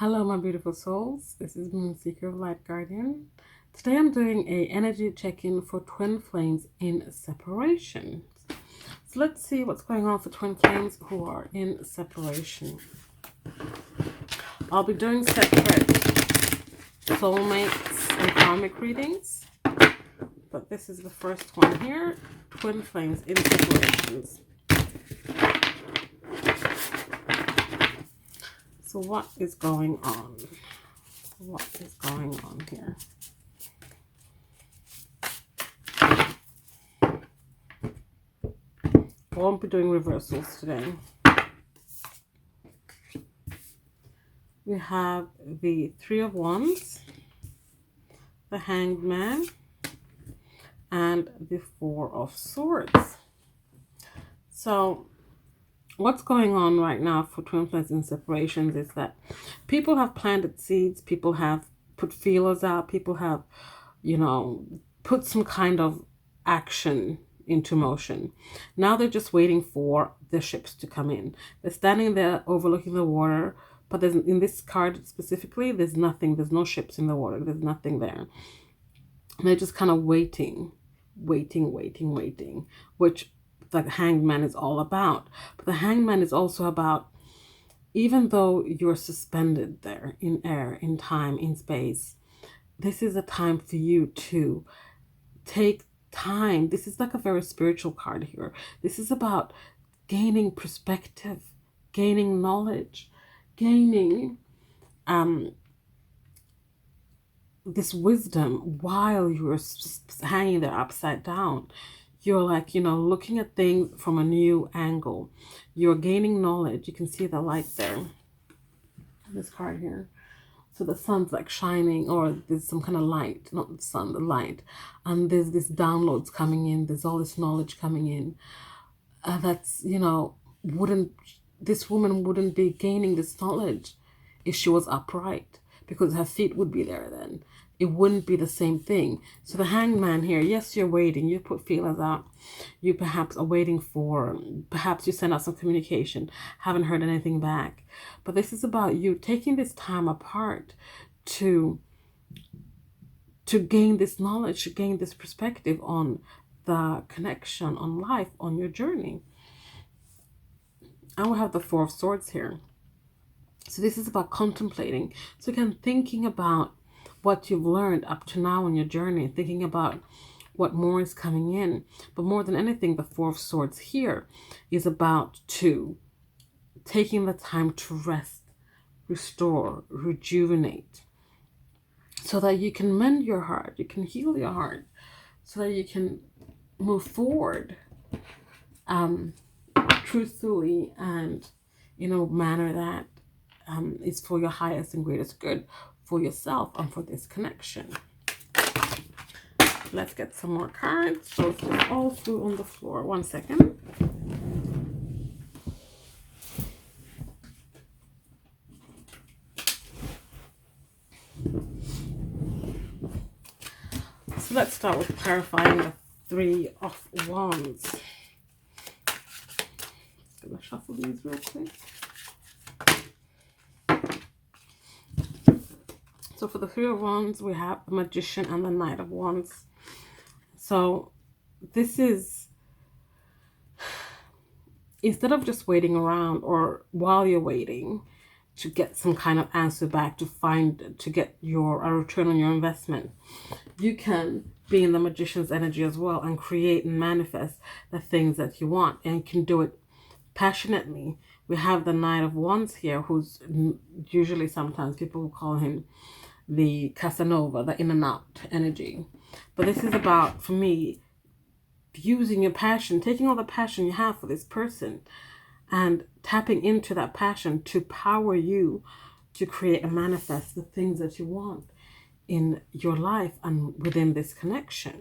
Hello my beautiful souls, this is Moonseeker Light Guardian. Today I'm doing a energy check-in for twin flames in separation. So let's see what's going on for twin flames who are in separation. I'll be doing separate soulmates and karmic readings, but this is the first one here, twin flames in separations. So what is going on? What is going on here? I won't be doing reversals today. We have the Three of Wands, the Hanged Man, and the Four of Swords. So what's going on right now for twin flames in separations is that people have planted seeds, people have put feelers out, people have, put some kind of action into motion. Now they're just waiting for the ships to come in. They're standing there overlooking the water, but there's, in this card specifically, there's nothing. There's no ships in the water. There's nothing there. And they're just kind of waiting, which the Hanged Man is all about. But the Hanged Man is also about, even though you're suspended there in air, in time, in space, this is a time for you to take time. This is like a very spiritual card here. This is about gaining perspective, gaining knowledge, gaining this wisdom while you're hanging there upside down. You're like, looking at things from a new angle. You're gaining knowledge. You can see the light there. This card here. So the sun's like shining, or there's some kind of light, not the sun, the light. And there's this downloads coming in. There's all this knowledge coming in. That's, this woman wouldn't be gaining this knowledge if she was upright, because her feet would be there then. It wouldn't be the same thing. So the Hanged Man here, yes, you're waiting. You put feelers out. You perhaps are waiting for, perhaps you send out some communication, haven't heard anything back. But this is about you taking this time apart to gain this knowledge, to gain this perspective on the connection, on life, on your journey. And we have the Four of Swords here. So this is about contemplating. So again, thinking about what you've learned up to now on your journey, thinking about what more is coming in. But more than anything, the Four of Swords here is about taking the time to rest, restore, rejuvenate, so that you can mend your heart, you can heal your heart, so that you can move forward truthfully and in a manner that is for your highest and greatest good, for yourself and for this connection. Let's get some more cards. So it's all through on the floor. 1 second. So let's start with clarifying the Three of Wands. Just gonna shuffle these real quick. So for the Three of Wands, we have the Magician and the Knight of Wands. So this is, instead of just waiting around, or while you're waiting to get some kind of answer back, to get a return on your investment, you can be in the Magician's energy as well and create and manifest the things that you want, and you can do it passionately. We have the Knight of Wands here, who's usually, sometimes people will call him the Casanova, the in and out energy. But this is about, for me, using your passion, taking all the passion you have for this person and tapping into that passion to power you to create and manifest the things that you want in your life and within this connection.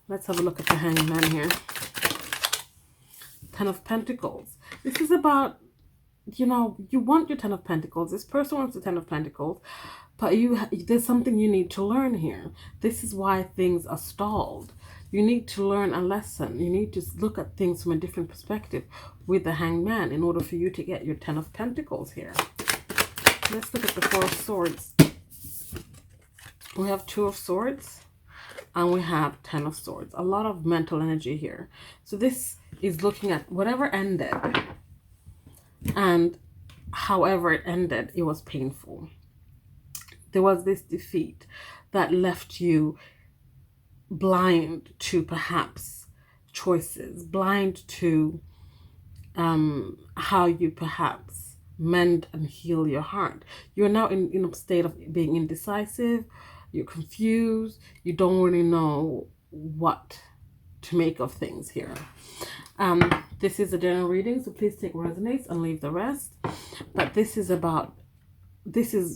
Let's have a look at the Hanged Man here. Ten of Pentacles. This is about, you want your Ten of Pentacles. This person wants the Ten of Pentacles, but there's something you need to learn here. This is why things are stalled. You need to learn a lesson. You need to look at things from a different perspective with the Hanged Man in order for you to get your Ten of Pentacles here. Let's look at the Four of Swords. We have Two of Swords and we have Ten of Swords. A lot of mental energy here. So this is looking at whatever ended, and however it ended, it was painful. There was this defeat that left you blind to perhaps choices, blind to how you perhaps mend and heal your heart. You're now in a state of being indecisive, you're confused, you don't really know what to make of things here. This is a general reading, so please take what resonates and leave the rest. But this is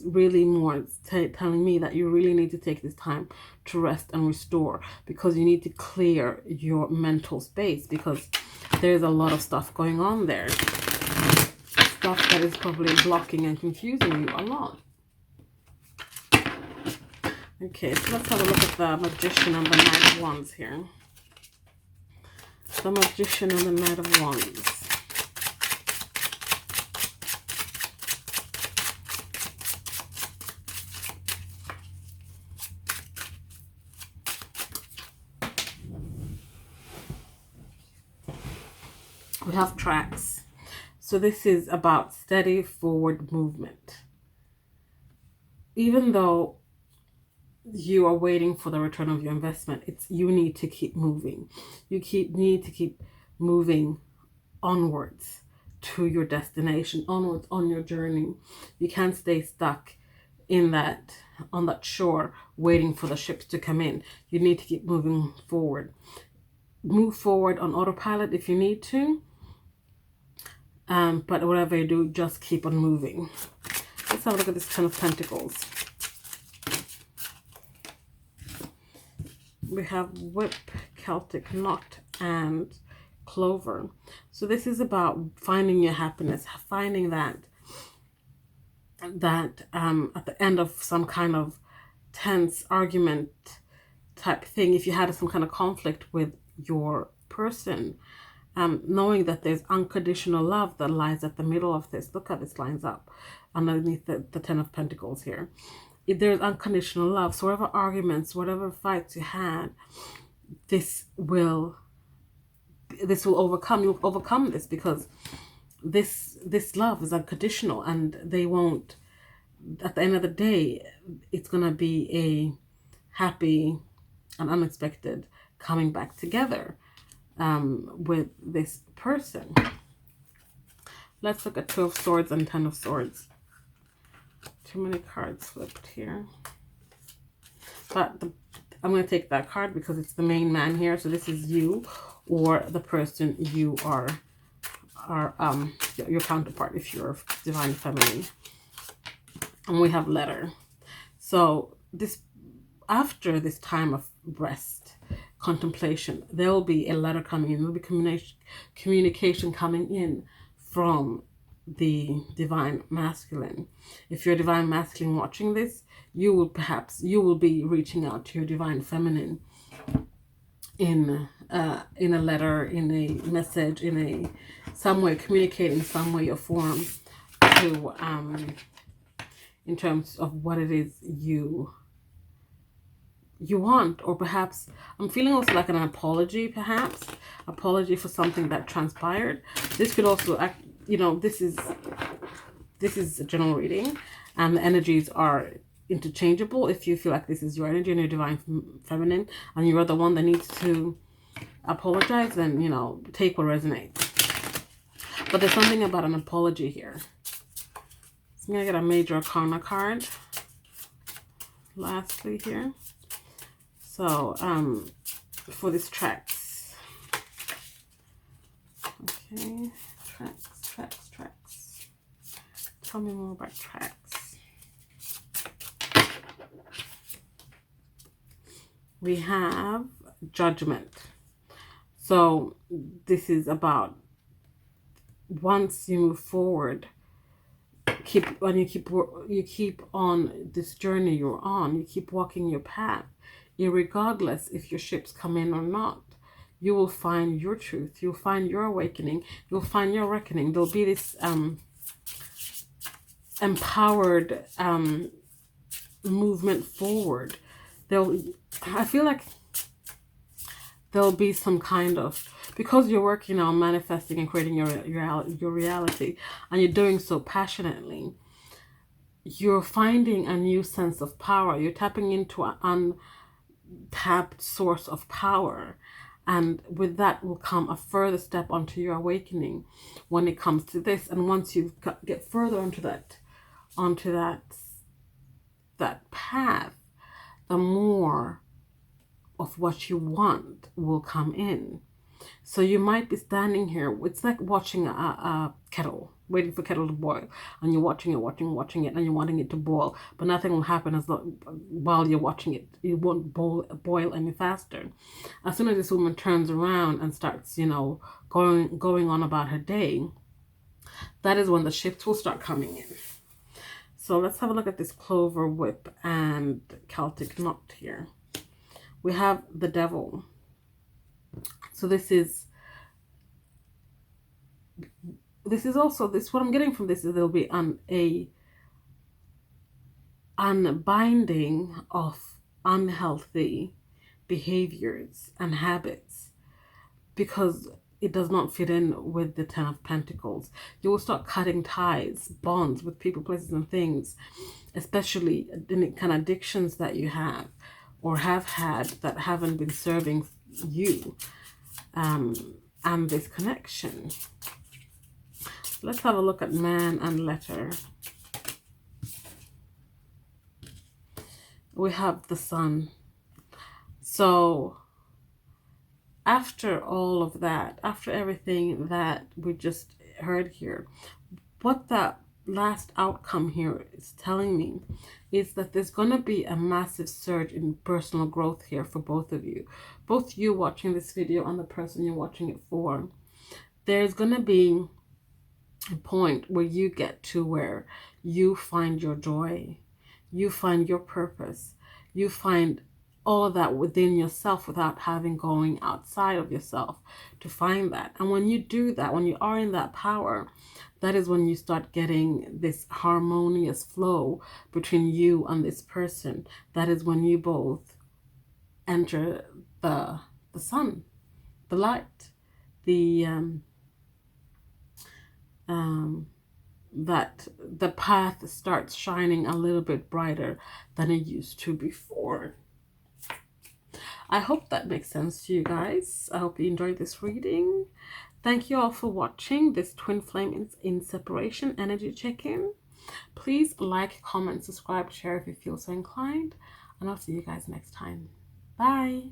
really more telling me that you really need to take this time to rest and restore, because you need to clear your mental space, because there's a lot of stuff going on there. Stuff that is probably blocking and confusing you a lot. Okay, so let's have a look at the Magician and the Knight of Wands here. The Magician and the Knight of Wands. We have tracks. So this is about steady forward movement. Even though you are waiting for the return of your investment, you need to keep moving. You need to keep moving onwards to your destination, onwards on your journey. You can't stay stuck on that shore waiting for the ships to come in. You need to keep moving forward. Move forward on autopilot if you need to. But whatever you do, just keep on moving. Let's have a look at this Ten of Pentacles. We have Whip, Celtic Knot, and Clover. So this is about finding your happiness, finding that at the end of some kind of tense argument type thing, if you had some kind of conflict with your person, knowing that there's unconditional love that lies at the middle of this. Look how this lines up underneath the Ten of Pentacles here. If there's unconditional love, so whatever arguments, whatever fights you had, this will overcome. You'll overcome this, because this love is unconditional, and they won't. At the end of the day, it's gonna be a happy and unexpected coming back together with this person. Let's look at Two of Swords and Ten of Swords. Too many cards flipped here. But I'm going to take that card because it's the main man here. So this is you, or the person you are your counterpart if you're Divine Feminine. And we have Letter. So after this time of rest, contemplation, there will be a letter coming in. There will be communication coming in from the Divine Masculine. If you're Divine Masculine watching this, you will be reaching out to your Divine Feminine in a letter, in a message, in some way, communicating some way or form to in terms of what it is you want. Or perhaps I'm feeling also like an apology, perhaps apology for something that transpired. This could also act, this is a general reading, and the energies are interchangeable. If you feel like this is your energy and your Divine Feminine and you're the one that needs to apologize, then take what resonates. But there's something about an apology here. So I'm gonna get a Major Arcana card lastly here. So for this tracks. Okay, tracks. Tell me more about tracks. We have Judgment. So this is about once you move forward, you keep on this journey you're on, you keep walking your path, irregardless if your ships come in or not. You will find your truth. You'll find your awakening. You'll find your reckoning. There'll be this empowered movement forward. I feel like there'll be some kind of, because you're working on manifesting and creating your reality, and you're doing so passionately, you're finding a new sense of power. You're tapping into an untapped source of power. And with that will come a further step onto your awakening when it comes to this. And once you get further onto that path, the more of what you want will come in. So you might be standing here, it's like watching a kettle, waiting for kettle to boil, and you're watching it, and you're wanting it to boil, but nothing will happen while you're watching it. It won't boil any faster. As soon as this woman turns around and starts, going on about her day, that is when the shifts will start coming in. So let's have a look at this clover whip and Celtic knot here. We have the devil. So this is also what I'm getting from this is there'll be a unbinding of unhealthy behaviors and habits, because it does not fit in with the 10 of Pentacles. You will start cutting ties, bonds with people, places, and things, especially any kind of addictions that you have or have had that haven't been serving you, and this connection. Let's have a look at man and letter. We have the sun. So after all of that, after everything that we just heard here, what that last outcome here is telling me is that there's going to be a massive surge in personal growth here for both of you. Both you watching this video and the person you're watching it for. There's going to be a point where you get to where you find your joy. You find your purpose. You find all of that within yourself without having going outside of yourself to find that. And when you do that, when you are in that power, that is when you start getting this harmonious flow between you and this person. That is when you both enter the sun, the light, that the path starts shining a little bit brighter than it used to before. I hope that makes sense to you guys. I hope you enjoyed this reading. Thank you all for watching this Twin Flame in Separation energy check-in. Please like, comment, subscribe, share if you feel so inclined. And I'll see you guys next time. Bye.